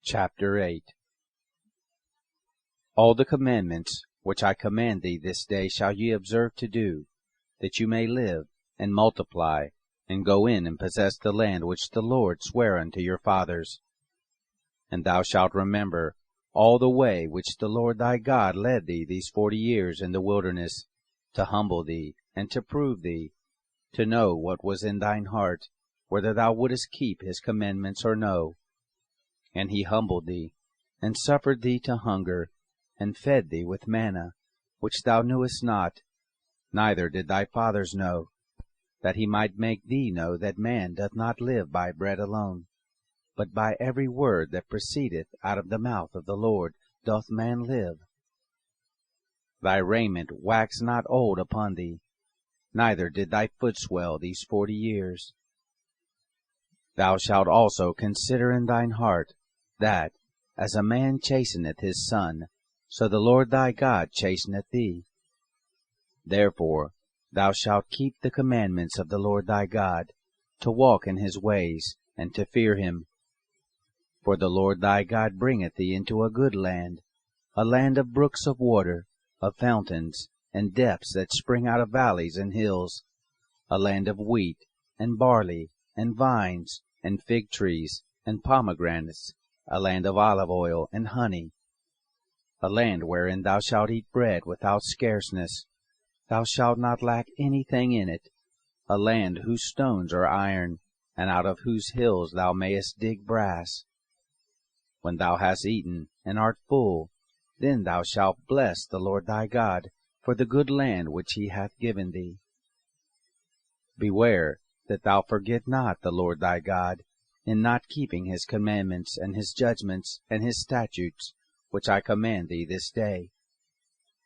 Chapter 8. All the commandments which I command thee this day shall ye observe to do, that you may live, and multiply, and go in and possess the land which the Lord sware unto your fathers. And thou shalt remember all the way which the Lord thy God led thee these 40 years in the wilderness, to humble thee, and to prove thee, to know what was in thine heart, whether thou wouldest keep his commandments or no. And he humbled thee, and suffered thee to hunger, and fed thee with manna, which thou knewest not, neither did thy fathers know, that he might make thee know that man doth not live by bread alone, but by every word that proceedeth out of the mouth of the Lord doth man live. Thy raiment waxed not old upon thee, neither did thy foot swell these 40 years. Thou shalt also consider in thine heart, that, as a man chasteneth his son, so the Lord thy God chasteneth thee. Therefore thou shalt keep the commandments of the Lord thy God, to walk in his ways, and to fear him. For the Lord thy God bringeth thee into a good land, a land of brooks of water, of fountains, and depths that spring out of valleys and hills, a land of wheat, and barley, and vines, and fig trees, and pomegranates, a land of olive oil and honey, a land wherein thou shalt eat bread without scarceness, thou shalt not lack anything in it, a land whose stones are iron, and out of whose hills thou mayest dig brass. When thou hast eaten, and art full, then thou shalt bless the Lord thy God for the good land which he hath given thee. Beware that thou forget not the Lord thy God, in not keeping his commandments, and his judgments, and his statutes, which I command thee this day.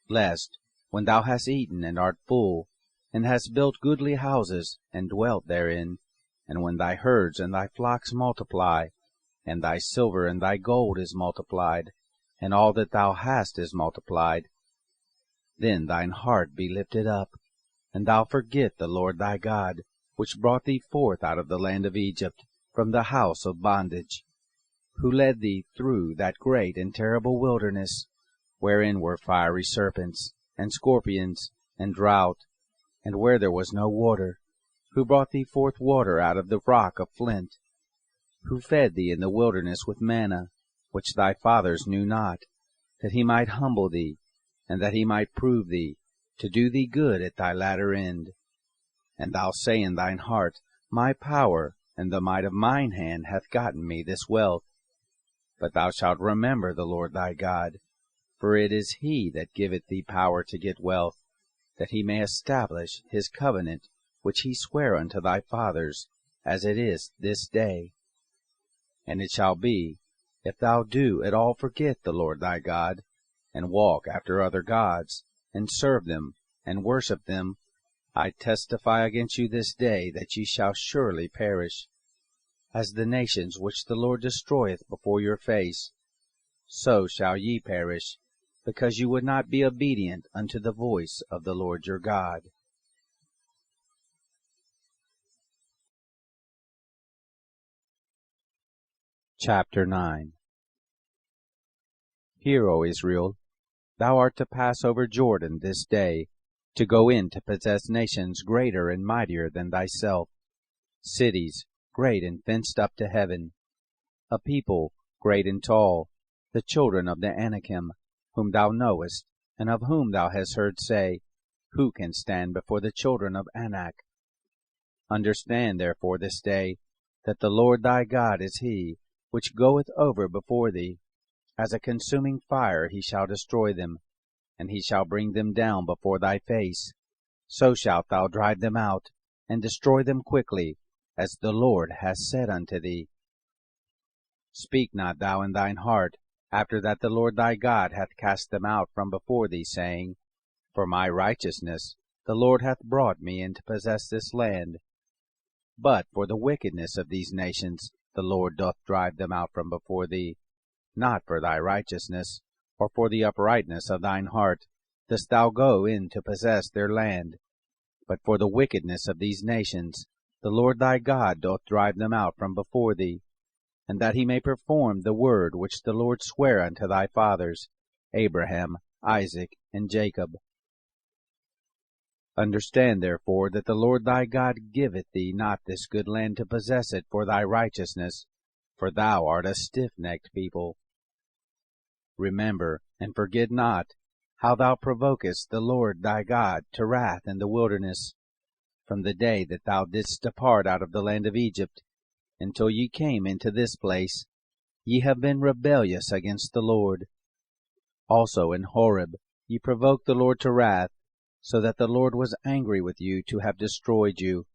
Lest, when thou hast eaten and art full, and hast built goodly houses, and dwelt therein, and when thy herds and thy flocks multiply, and thy silver and thy gold is multiplied, and all that thou hast is multiplied, then thine heart be lifted up, and thou forget the Lord thy God, which brought thee forth out of the land of Egypt, from the house of bondage, who led thee through that great and terrible wilderness, wherein were fiery serpents, and scorpions, and drought, and where there was no water, who brought thee forth water out of the rock of flint, who fed thee in the wilderness with manna, which thy fathers knew not, that he might humble thee, and that he might prove thee, to do thee good at thy latter end. And thou say in thine heart, My power and the might of mine hand hath gotten me this wealth. But thou shalt remember the Lord thy God, for it is he that giveth thee power to get wealth, that he may establish his covenant which he sware unto thy fathers, as it is this day. And it shall be, if thou do at all forget the Lord thy God, and walk after other gods, and serve them, and worship them, I testify against you this day that ye shall surely perish. As the nations which the Lord destroyeth before your face, so shall ye perish, because you would not be obedient unto the voice of the Lord your God. Chapter 9. Hear, O Israel, thou art to pass over Jordan this day, to go in to possess nations greater and mightier than thyself, cities great and fenced up to heaven, a people great and tall, the children of the Anakim, whom thou knowest, and of whom thou hast heard say, Who can stand before the children of Anak? Understand therefore this day, that the Lord thy God is he, which goeth over before thee. As a consuming fire he shall destroy them, and he shall bring them down before thy face. So shalt thou drive them out, and destroy them quickly, as the Lord hath said unto thee. Speak not thou in thine heart, after that the Lord thy God hath cast them out from before thee, saying, For my righteousness the Lord hath brought me in to possess this land. But for the wickedness of these nations the Lord doth drive them out from before thee. Not for thy righteousness, or for the uprightness of thine heart, dost thou go in to possess their land, but for the wickedness of these nations the Lord thy God doth drive them out from before thee. and that he may perform the word which the Lord sware unto thy fathers, Abraham, Isaac, and Jacob. Understand therefore that the Lord thy God giveth thee not this good land to possess it for thy righteousness, for thou art a stiff-necked people. Remember, and forget not, how thou provokest the Lord thy God to wrath in the wilderness, from the day that thou didst depart out of the land of Egypt, until ye came into this place. Ye have been rebellious against the Lord. Also in Horeb ye provoked the Lord to wrath, so that the Lord was angry with you to have destroyed you.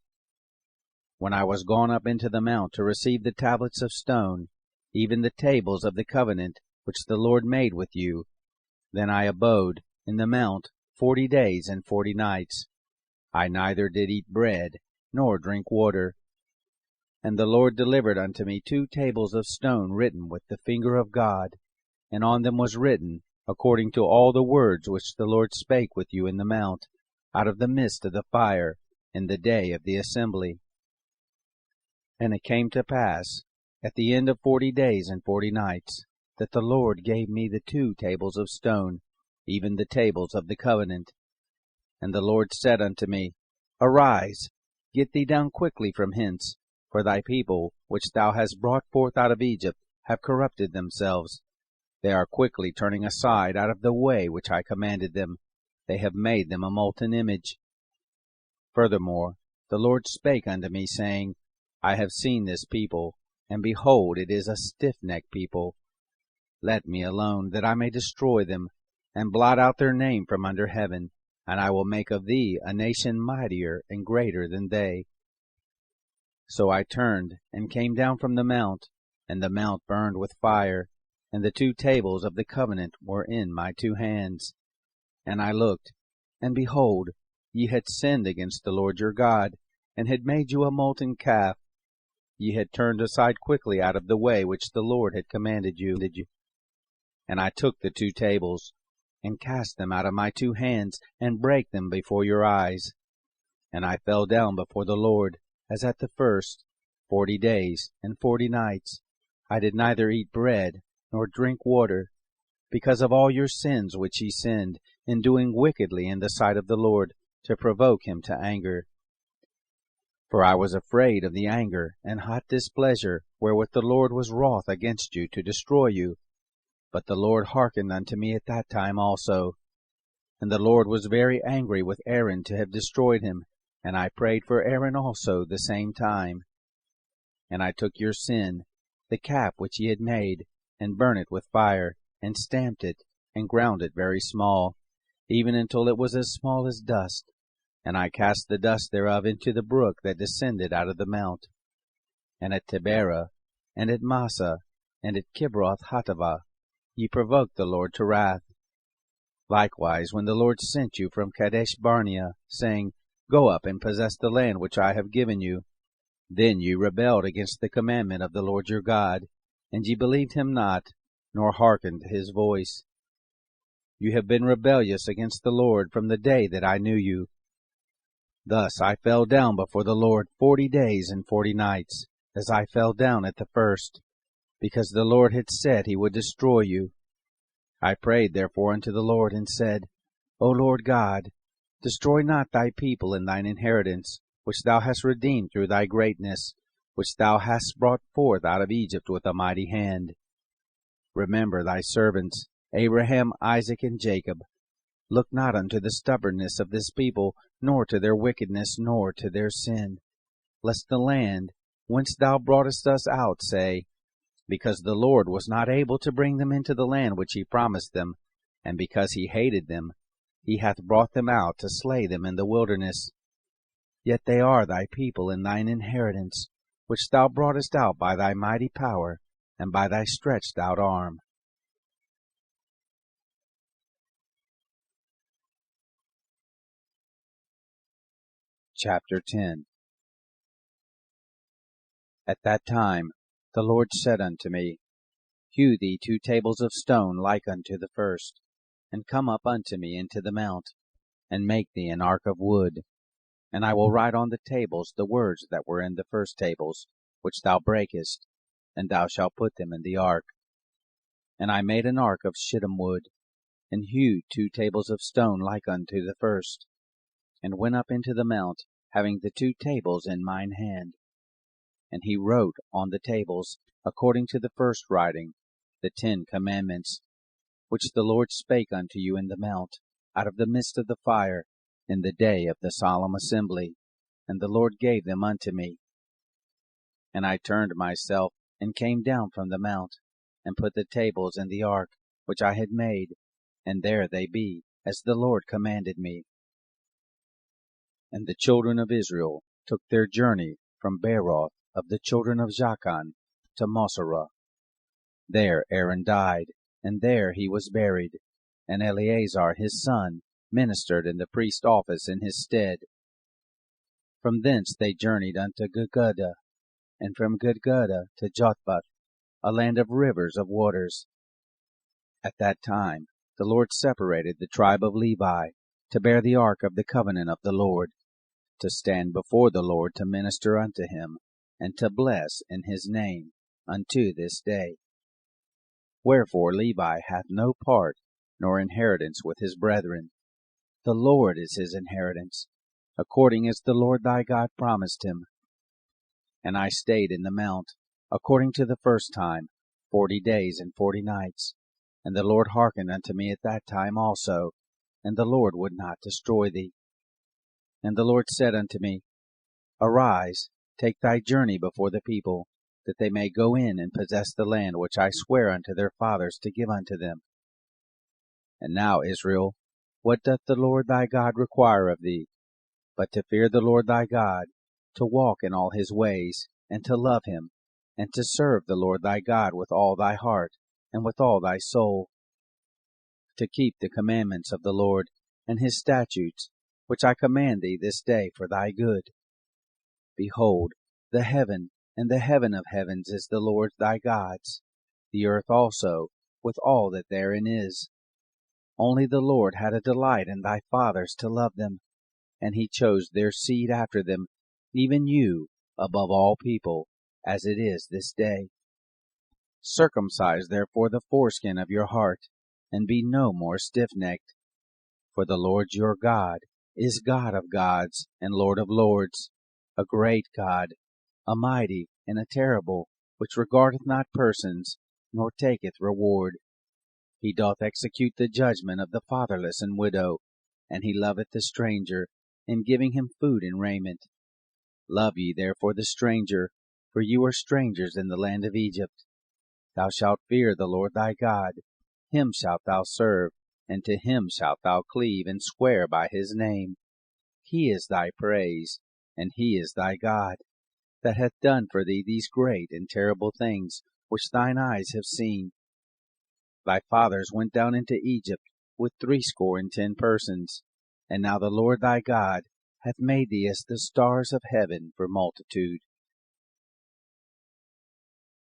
When I was gone up into the mount to receive the tablets of stone, even the tables of the covenant which the Lord made with you, then I abode in the mount 40 days and 40 nights. I neither did eat bread, nor drink water. And the Lord delivered unto me 2 tables of stone written with the finger of God, and on them was written, according to all the words which the Lord spake with you in the mount, out of the midst of the fire, in the day of the assembly. And it came to pass, at the end of 40 days and 40 nights, that the Lord gave me the 2 tables of stone, even the tables of the covenant. And the Lord said unto me, Arise, get thee down quickly from hence, for thy people, which thou hast brought forth out of Egypt, have corrupted themselves. They are quickly turning aside out of the way which I commanded them. They have made them a molten image. Furthermore, the Lord spake unto me, saying, I have seen this people, and behold, it is a stiff-necked people. Let me alone, that I may destroy them, and blot out their name from under heaven, and I will make of thee a nation mightier and greater than they. So I turned, and came down from the mount, and the mount burned with fire, and the 2 tables of the covenant were in my 2 hands. And I looked, and behold, ye had sinned against the Lord your God, and had made you a molten calf. Ye had turned aside quickly out of the way which the Lord had commanded you. And I took the 2 tables, and cast them out of my 2 hands, and brake them before your eyes. And I fell down before the Lord, as at the first, 40 days and 40 nights. I did neither eat bread, nor drink water, because of all your sins which ye sinned, in doing wickedly in the sight of the Lord, to provoke him to anger. For I was afraid of the anger and hot displeasure wherewith the Lord was wroth against you to destroy you. But the Lord hearkened unto me at that time also. And the Lord was very angry with Aaron to have destroyed him, and I prayed for Aaron also the same time. And I took your sin, the calf which ye had made, and burnt it with fire, and stamped it, and ground it very small, even until it was as small as dust. And I cast the dust thereof into the brook that descended out of the mount. And at Taberah, and at Massa, and at Kibroth-Hattaavah, ye provoked the Lord to wrath. Likewise, when the Lord sent you from Kadesh-barnea, saying, Go up and possess the land which I have given you, then ye rebelled against the commandment of the Lord your God, and ye believed him not, nor hearkened his voice. You have been rebellious against the Lord from the day that I knew you. Thus I fell down before the Lord 40 days and 40 nights, as I fell down at the first, because the Lord had said he would destroy you. I prayed therefore unto the Lord, and said, O Lord God, destroy not thy people and thine inheritance, which thou hast redeemed through thy greatness, which thou hast brought forth out of Egypt with a mighty hand. Remember thy servants, Abraham, Isaac, and Jacob. Look not unto the stubbornness of this people, nor to their wickedness, nor to their sin, lest the land whence thou broughtest us out say, Because the Lord was not able to bring them into the land which he promised them, and because he hated them, he hath brought them out to slay them in the wilderness. Yet they are thy people and thine inheritance, which thou broughtest out by thy mighty power, and by thy stretched out arm. Chapter 10. At that time the Lord said unto me, Hew thee 2 tables of stone like unto the first, and come up unto me into the mount, and make thee an ark of wood. And I will write on the tables the words that were in the first tables, which thou brakest, and thou shalt put them in the ark. And I made an ark of shittim wood, and hewed 2 tables of stone like unto the first, and went up into the mount, having the 2 tables in mine hand. And he wrote on the tables, according to the first writing, the 10 commandments, which the Lord spake unto you in the mount, out of the midst of the fire, in the day of the solemn assembly. And the Lord gave them unto me. And I turned myself, and came down from the mount, and put the tables in the ark, which I had made, and there they be, as the Lord commanded me. And the children of Israel took their journey from Beeroth of the children of Jachan to Moserah. There Aaron died, and there he was buried, and Eleazar his son ministered in the priest's office in his stead. From thence they journeyed unto Gudgodah, and from Gudgodah to Jothbath, a land of rivers of waters. At that time the Lord separated the tribe of Levi to bear the ark of the covenant of the Lord, to stand before the Lord to minister unto him, and to bless in his name unto this day. Wherefore Levi hath no part nor inheritance with his brethren. The Lord is his inheritance, according as the Lord thy God promised him. And I stayed in the mount, according to the first time, 40 days and 40 nights. And the Lord hearkened unto me at that time also, and the Lord would not destroy thee. And the Lord said unto me, Arise, take thy journey before the people, that they may go in and possess the land which I swear unto their fathers to give unto them. And now, Israel, what doth the Lord thy God require of thee, but to fear the Lord thy God, to walk in all his ways, and to love him, and to serve the Lord thy God with all thy heart, and with all thy soul, to keep the commandments of the Lord, and his statutes, which I command thee this day for thy good. Behold, the heaven and the heaven of heavens is the Lord thy God's, the earth also, with all that therein is. Only the Lord had a delight in thy fathers to love them, and he chose their seed after them, even you, above all people, as it is this day. Circumcise therefore the foreskin of your heart, and be no more stiff-necked. For the Lord your God is God of gods and Lord of lords, a great God, a mighty and a terrible, which regardeth not persons, nor taketh reward. He doth execute the judgment of the fatherless and widow, and he loveth the stranger, in giving him food and raiment. Love ye therefore the stranger, for you are strangers in the land of Egypt. Thou shalt fear the Lord thy God, him shalt thou serve, and to him shalt thou cleave, and swear by his name. He is thy praise, and he is thy God, that hath done for thee these great and terrible things, which thine eyes have seen. Thy fathers went down into Egypt with 60 persons, and now the Lord thy God hath made thee as the stars of heaven for multitude.